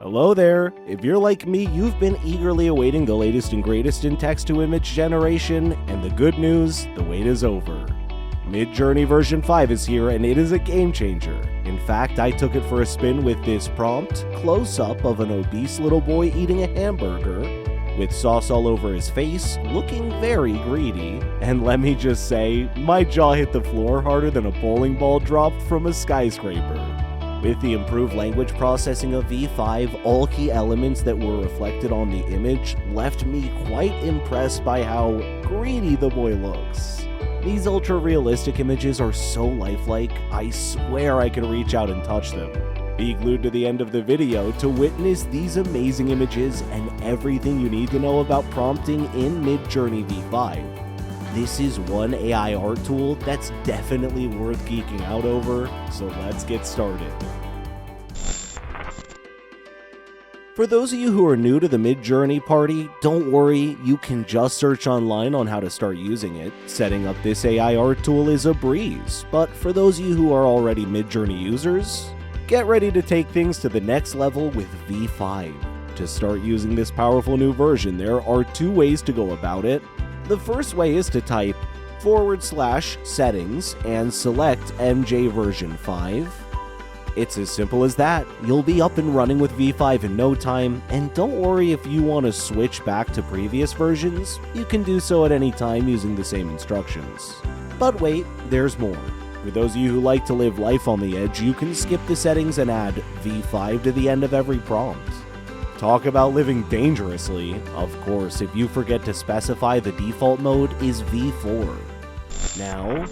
Hello there! If you're like me, you've been eagerly awaiting the latest and greatest in text-to-image generation, and the good news, the wait is over. Midjourney version 5 is here, and it is a game changer. In fact, I took it for a spin with this prompt, close-up of an obese little boy eating a hamburger, with sauce all over his face, looking very greedy, and let me just say, my jaw hit the floor harder than a bowling ball dropped from a skyscraper. With the improved language processing of V5, all key elements that were reflected on the image left me quite impressed by how greedy the boy looks. These ultra-realistic images are so lifelike, I swear I could reach out and touch them. Be glued to the end of the video to witness these amazing images and everything you need to know about prompting in Midjourney V5. This is one AI art tool that's definitely worth geeking out over, so let's get started. For those of you who are new to the Midjourney party, don't worry, you can just search online on how to start using it. Setting up this AI art tool is a breeze, but for those of you who are already Midjourney users, get ready to take things to the next level with V5. To start using this powerful new version, there are two ways to go about it. The first way is to type /settings and select MJ version 5. It's as simple as that. You'll be up and running with V5 in no time, and don't worry if you want to switch back to previous versions, you can do so at any time using the same instructions. But wait, there's more. For those of you who like to live life on the edge, you can skip the settings and add V5 to the end of every prompt. Talk about living dangerously. Of course, if you forget to specify, the default mode is V4. Now,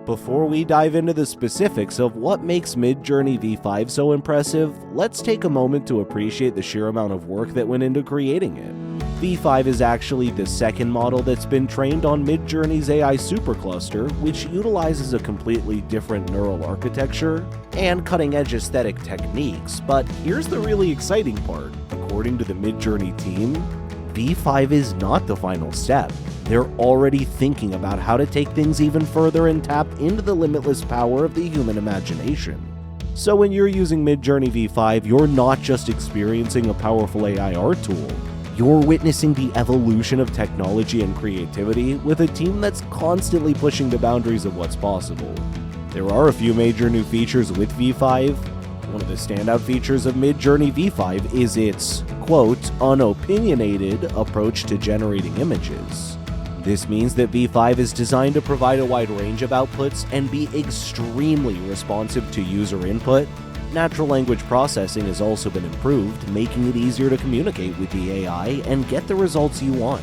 before we dive into the specifics of what makes Midjourney V5 so impressive, let's take a moment to appreciate the sheer amount of work that went into creating it. V5 is actually the second model that's been trained on Midjourney's AI supercluster, which utilizes a completely different neural architecture and cutting-edge aesthetic techniques, but here's the really exciting part. According to the Midjourney team, V5 is not the final step. They're already thinking about how to take things even further and tap into the limitless power of the human imagination. So when you're using Midjourney V5, you're not just experiencing a powerful AI art tool. You're witnessing the evolution of technology and creativity with a team that's constantly pushing the boundaries of what's possible. There are a few major new features with V5. One of the standout features of Midjourney V5 is its, quote, unopinionated approach to generating images. This means that V5 is designed to provide a wide range of outputs and be extremely responsive to user input. Natural language processing has also been improved, making it easier to communicate with the AI and get the results you want.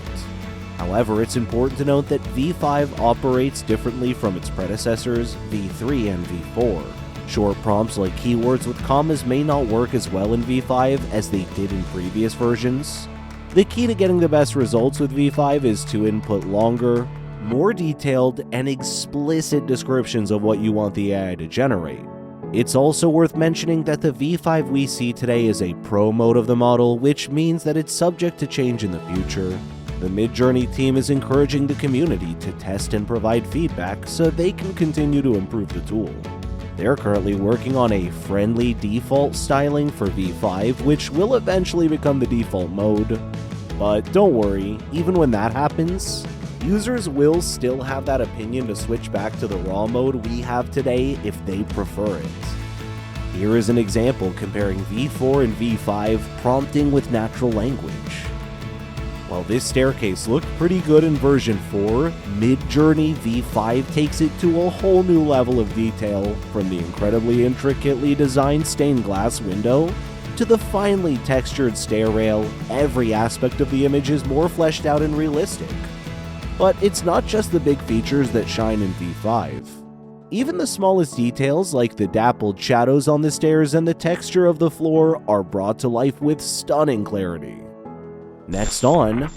However, it's important to note that V5 operates differently from its predecessors, V3 and V4. Short prompts like keywords with commas may not work as well in V5 as they did in previous versions. The key to getting the best results with V5 is to input longer, more detailed, and explicit descriptions of what you want the AI to generate. It's also worth mentioning that the V5 we see today is a pro mode of the model, which means that it's subject to change in the future. The Midjourney team is encouraging the community to test and provide feedback so they can continue to improve the tool. They're currently working on a friendly default styling for V5, which will eventually become the default mode. But don't worry, even when that happens, users will still have that opinion to switch back to the raw mode we have today if they prefer it. Here is an example comparing V4 and V5 prompting with natural language. While this staircase looked pretty good in version 4, Midjourney V5 takes it to a whole new level of detail, from the incredibly intricately designed stained glass window to the finely textured stair rail. Every aspect of the image is more fleshed out and realistic. But it's not just the big features that shine in V5. Even the smallest details, like the dappled shadows on the stairs and the texture of the floor, are brought to life with stunning clarity. Next on,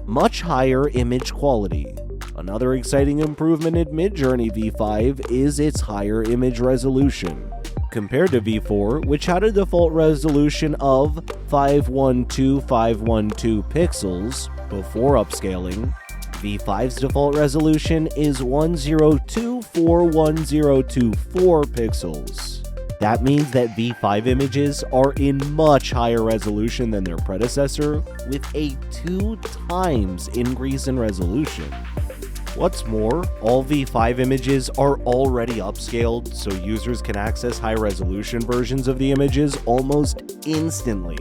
much higher image quality. Another exciting improvement in Midjourney V5 is its higher image resolution. Compared to V4, which had a default resolution of 512,512 pixels before upscaling, V5's default resolution is 10241024 pixels. That means that V5 images are in much higher resolution than their predecessor, with a 2 times increase in resolution. What's more, all V5 images are already upscaled, so users can access high-resolution versions of the images almost instantly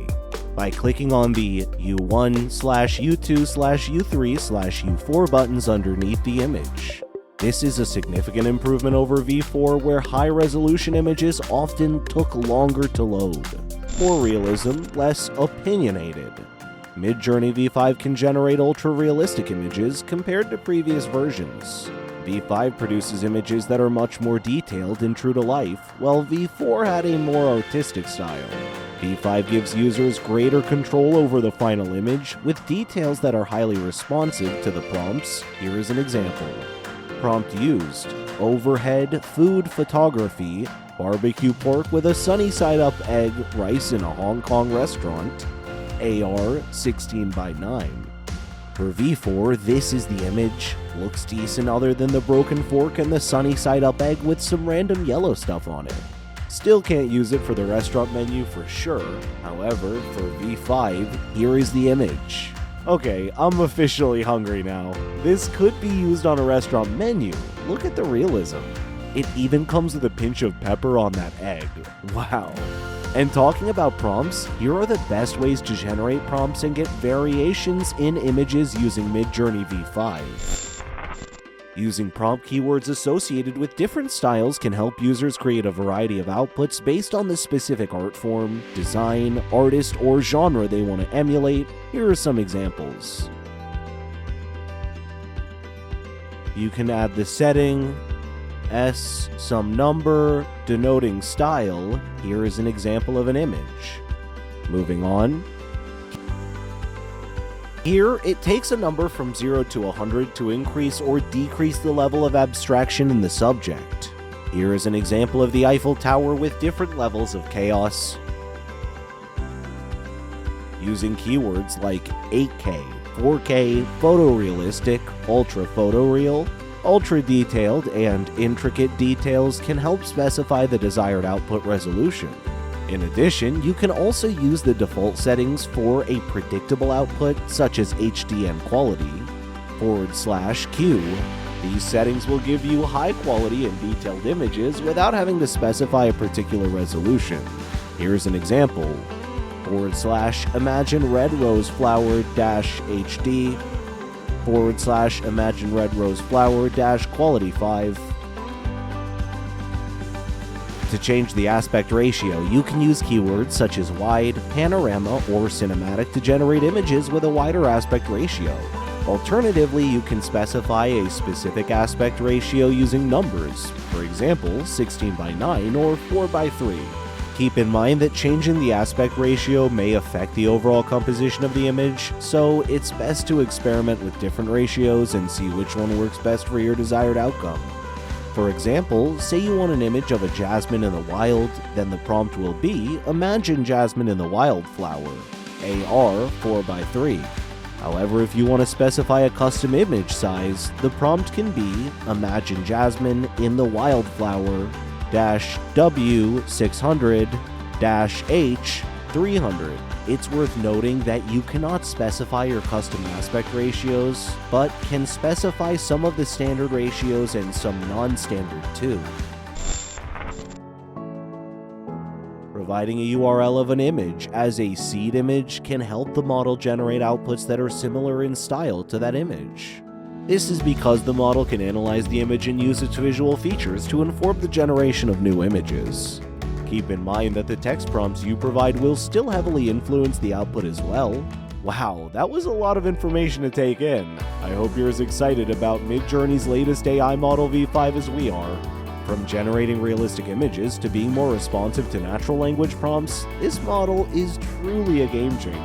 by clicking on the U1/U2/U3/U4 buttons underneath the image. This is a significant improvement over V4, where high-resolution images often took longer to load. More realism, less opinionated. Midjourney V5 can generate ultra-realistic images compared to previous versions. V5 produces images that are much more detailed and true to life, while V4 had a more artistic style. V5 gives users greater control over the final image, with details that are highly responsive to the prompts. Here is an example. Prompt used: overhead food photography, barbecue pork with a sunny side up egg, rice in a Hong Kong restaurant, AR 16:9. For V4, this is the image. Looks decent other than the broken fork and the sunny side up egg with some random yellow stuff on it. Still can't use it for the restaurant menu for sure. However, for V5, here is the image. Okay, I'm officially hungry now. This could be used on a restaurant menu. Look at the realism. It even comes with a pinch of pepper on that egg. Wow. And talking about prompts, here are the best ways to generate prompts and get variations in images using Midjourney V5. Using prompt keywords associated with different styles can help users create a variety of outputs based on the specific art form, design, artist, or genre they want to emulate. Here are some examples. You can add the setting, S, some number, denoting style. Here is an example of an image. Moving on. Here, it takes a number from 0 to 100 to increase or decrease the level of abstraction in the subject. Here is an example of the Eiffel Tower with different levels of chaos. Using keywords like 8K, 4K, photorealistic, ultra photoreal, ultra detailed, and intricate details can help specify the desired output resolution. In addition, you can also use the default settings for a predictable output, such as HDN quality, /Q. These settings will give you high quality and detailed images without having to specify a particular resolution. Here's an example, /Imagine Red Rose Flower -HD, /Imagine Red Rose Flower -quality 5. To change the aspect ratio, you can use keywords such as wide, panorama, or cinematic to generate images with a wider aspect ratio. Alternatively, you can specify a specific aspect ratio using numbers, for example, 16:9 or 4:3. Keep in mind that changing the aspect ratio may affect the overall composition of the image, so it's best to experiment with different ratios and see which one works best for your desired outcome. For example, say you want an image of a jasmine in the wild, then the prompt will be Imagine Jasmine in the Wildflower, AR 4:3. However, if you want to specify a custom image size, the prompt can be Imagine Jasmine in the Wildflower -W 600 -H 300. It's worth noting that you cannot specify your custom aspect ratios, but can specify some of the standard ratios and some non-standard too. Providing a URL of an image as a seed image can help the model generate outputs that are similar in style to that image. This is because the model can analyze the image and use its visual features to inform the generation of new images. Keep in mind that the text prompts you provide will still heavily influence the output as well. Wow, that was a lot of information to take in. I hope you're as excited about Midjourney's latest AI model V5 as we are. From generating realistic images to being more responsive to natural language prompts, this model is truly a game changer.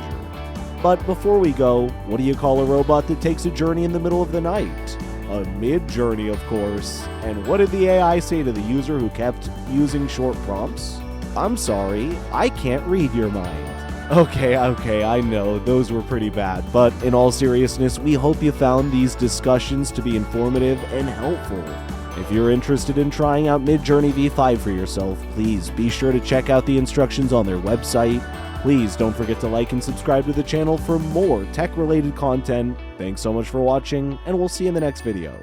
But before we go, what do you call a robot that takes a journey in the middle of the night? A Midjourney, of course. And what did the AI say to the user who kept using short prompts? I'm sorry, I can't read your mind. Okay, I know, those were pretty bad, but in all seriousness, we hope you found these discussions to be informative and helpful. If you're interested in trying out Midjourney V5 for yourself, please be sure to check out the instructions on their website. Please don't forget to like and subscribe to the channel for more tech-related content. Thanks so much for watching, and we'll see you in the next video.